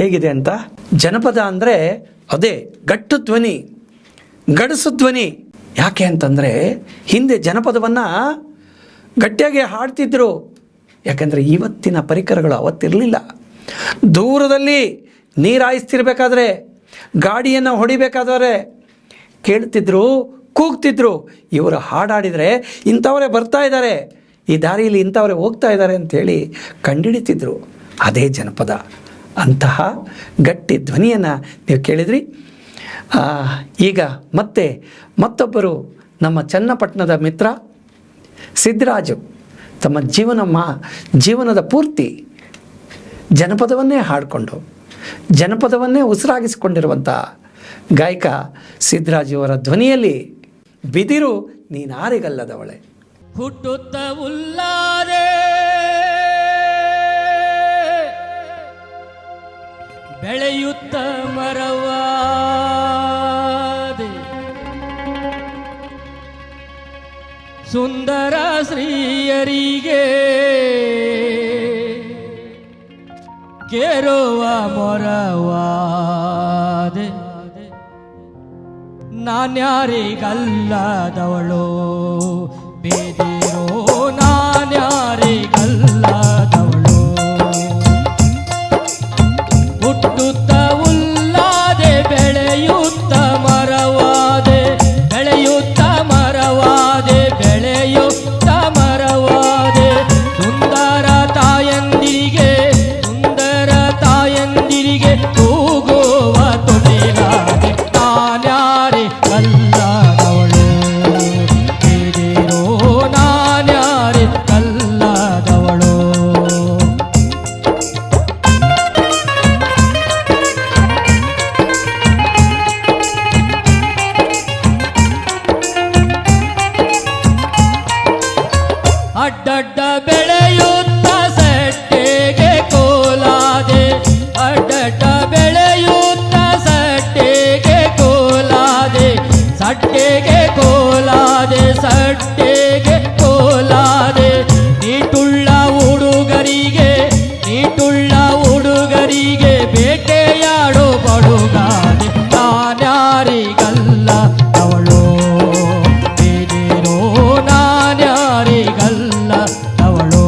ಹೇಗಿದೆ ಅಂತ. ಜನಪದ ಅಂದರೆ ಅದೇ ಗಟ್ಟು ಧ್ವನಿ, ಗಡಸು ಧ್ವನಿ. ಯಾಕೆ ಅಂತಂದರೆ ಹಿಂದೆ ಜನಪದವನ್ನು ಗಟ್ಟಿಯಾಗಿ ಹಾಡ್ತಿದ್ರು. ಯಾಕೆಂದರೆ ಇವತ್ತಿನ ಪರಿಕರಗಳು ಅವತ್ತಿರಲಿಲ್ಲ. ದೂರದಲ್ಲಿ ನೀರು ಹಾಯಿಸ್ತಿರ್ಬೇಕಾದ್ರೆ, ಗಾಡಿಯನ್ನು ಹೊಡಿಬೇಕಾದ್ರೆ ಕೇಳ್ತಿದ್ರು, ಕೂಗ್ತಿದ್ರು. ಇವರು ಹಾಡಾಡಿದರೆ ಇಂಥವರೇ ಬರ್ತಾ ಇದ್ದಾರೆ, ಈ ದಾರಿಯಲ್ಲಿ ಇಂಥವರೇ ಹೋಗ್ತಾ ಇದ್ದಾರೆ ಅಂಥೇಳಿ ಕಂಡುಹಿಡಿತಿದ್ರು. ಅದೇ ಜನಪದ. ಅಂತಹ ಗಟ್ಟಿ ಧ್ವನಿಯನ್ನು ನೀವು ಕೇಳಿದ್ರಿ. ಈಗ ಮತ್ತೊಬ್ಬರು ನಮ್ಮ ಚನ್ನಪಟ್ಟಣದ ಮಿತ್ರ ಸಿದ್ದರಾಜು ತಮ್ಮ ಜೀವನದ ಪೂರ್ತಿ ಜನಪದವನ್ನೇ ಹಾಡಿಕೊಂಡು ಜನಪದವನ್ನೇ ಉಸಿರಾಗಿಸಿಕೊಂಡಿರುವಂಥ ಗಾಯಕ ಸಿದ್ದರಾಜು ಅವರ ಧ್ವನಿಯಲ್ಲಿ ಬಿದಿರು ನೀನಾರಿಗಲ್ಲದವಳೆ. ಹುಟ್ಟುತ್ತ ಉಲ್ಲಾರೆ ಬೆಳೆಯುತ್ತ ಮರವಾದೆ ಸುಂದರ ಶ್ರೀಯರಿಗೆ ಕೇರುವ ಮೊರವಾದೆ ನಾನ್ಯಾರಿಗಲ್ಲದವಳು ಬೇದಿರೋ ನಾನ್ಯಾರಿಗಲ್ಲದವಳು ಹುಟ್ಟುತ್ತ ಉಲ್ಲಾದೆ ಬೆಳೆಯುತ್ತ ಮರವಾದೆ ಬೆಳೆಯುತ್ತ ಮರವಾದೆ ಬೆಳೆಯುತ್ತ ಮರವಾದೆ ಸುಂದರ ತಾಯಂದಿರಿಗೆ ಕೂಗುವ ತೊಟ್ಟಿಲಾದೆ ನಾನ್ಯಾರೆ ಕಲ್ಲದವಳು ಬೇದಿರೋ ನಾನ್ಯಾರೆ ಕಲ್ಲದವಳು. ಅಡ್ಡಡ್ಡ ಬೆಳೆಯುತ್ತ ಸಟ್ಟೆಗೆ ಕೋಲಾದೆ ಅಡ್ಡಡ್ಡ ಬೆಳೆಯುತ್ತ ಸಟ್ಟೆಗೆ ಕೋಲಾದೆ ಸಟ್ಟೆಗೆ ಕೋಲಾದೆ ಸಟ್ಟೆಗೆ ಕೋಲಾದೆ ನೀಟುಳ್ಳ ಹುಡುಗರಿಗೆ ಬೇಟೆಯಾಡೋ ಬಡುಗಾದೆ ನಾನ್ಯಾರಿಗಲ್ಲದವಳು ಬೇದಿರೋ ನಾನ್ಯಾರಿಗಲ್ಲದವಳು.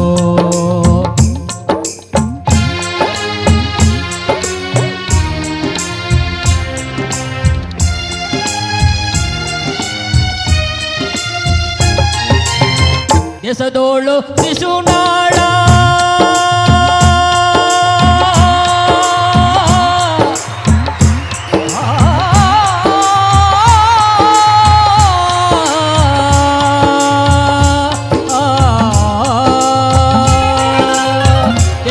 ಎಸದೋಳು ಶಿಶುನಾಳ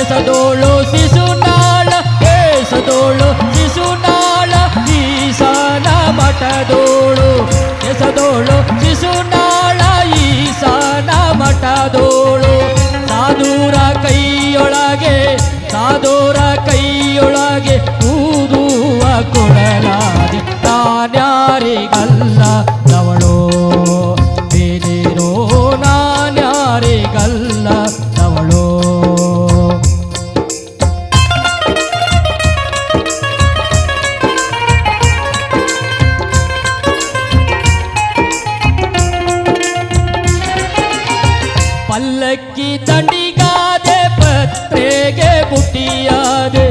ಎಸದೋಳು ಶಿಶುನಾಳ ಎಸದೋಳು ಶಿಶುನಾಳ ಈಶಾನ ಮಠದೋಳು ಎಸದೋಳು ಶಿಶುನಾಳ ಈಶಾನ ಮಠದೋಳು ಸಾಧುರ ಕೈಯೊಳಗೆ ಊದುವ ಕೊಡಲಾದೆ ನಾನ್ಯಾರಿಗಲ್ಲದವಳು ಬೇದಿರೋ ನಾನ್ಯಾರಿಗಲ್ಲದವಳು. ಪಲ್ಲಕ್ಕಿ ದಂಡಿಗಾದೆ ಪತ್ರೆಗೆ ಬುಟ್ಟಿಯಾದೆ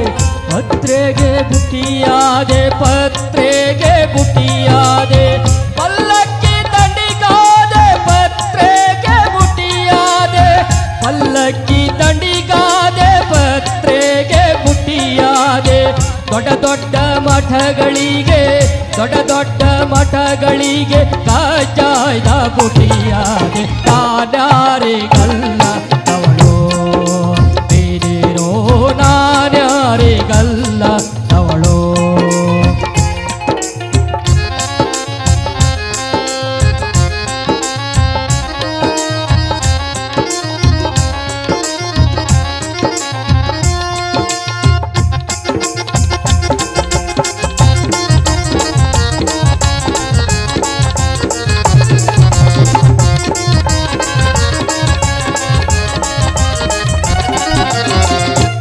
ಪಲ್ಲಕ್ಕಿ ದಂಡಿಗಾದೆ ಪತ್ರೆಗೆ ಬುಟ್ಟಿಯಾದೆ ದೊಡ್ಡ ಮಠಗಳಿಗೆ ಕಾಜಾಯ್ದ ಬುಟ್ಟಿಯಾದೆ ನಾನ್ಯಾರಿಗಲ್ಲದವಳು ಬೇದಿರೋ ನಾನ್ಯಾರಿಗಲ್ಲದವಳು.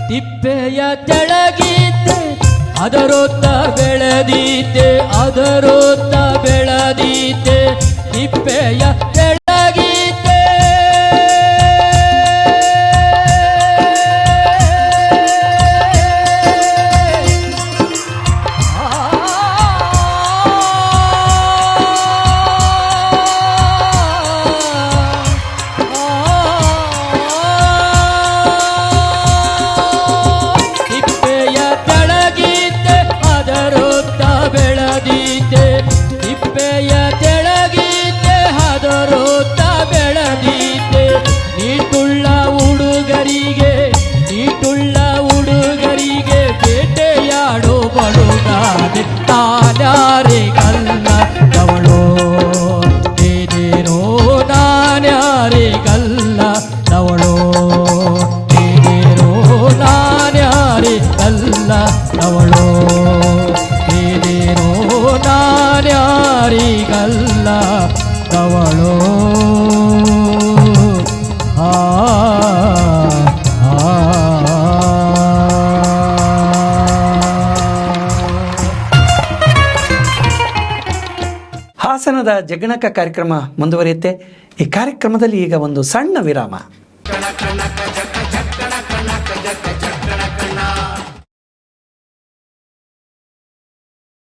ತಿಪ್ಪೆಯ ತೆಳಗಿದ್ದೆ ಅದರೊತ್ತ ಬೆಳೆದೀತೆ ಅದರೊತ್ತ ಬೆಳೆದೀತೆ ತಿಪ್ಪೆಯ ಬೆಳಗೀತೆ ತಿಪ್ಪೆಯ ತೆಳಗೀತೆ ಅದರೊತ್ತ ಬೆಳೆದೀತೆ ತಿಪ್ಪೆಯ ತೆಳಗೀತೆ ಅದರೊತ್ತ ಬೆಳೆದೀತೆ ನೀಟುಳ್ಳ ಹುಡುಗರಿಗೆ ಬೇಟೆಯಾಡೋ ಬಳುಗಾದೆ ನಾನ್ಯಾರಿಗಲ್ಲ ಅವಳೋ ಏನೇನೋ ನಾನ್ಯಾರಿಗಲ್ಲ ಅವಳೋ ಏನೇನೋ ನಾನ್ಯಾರಿಗಲ್ಲ ಅವಳೋ ಏನೇನೋ ನಾನ್ಯಾರಿಗಲ್ಲ ಅವಳೋ ಆ ಹಾಸನದ ಜಗಣಕ ಕಾರ್ಯಕ್ರಮ ಮುಂದುವರಿಯುತ್ತೆ. ಈ ಕಾರ್ಯಕ್ರಮದಲ್ಲಿ ಈಗ ಒಂದು ಸಣ್ಣ ವಿರಾಮ.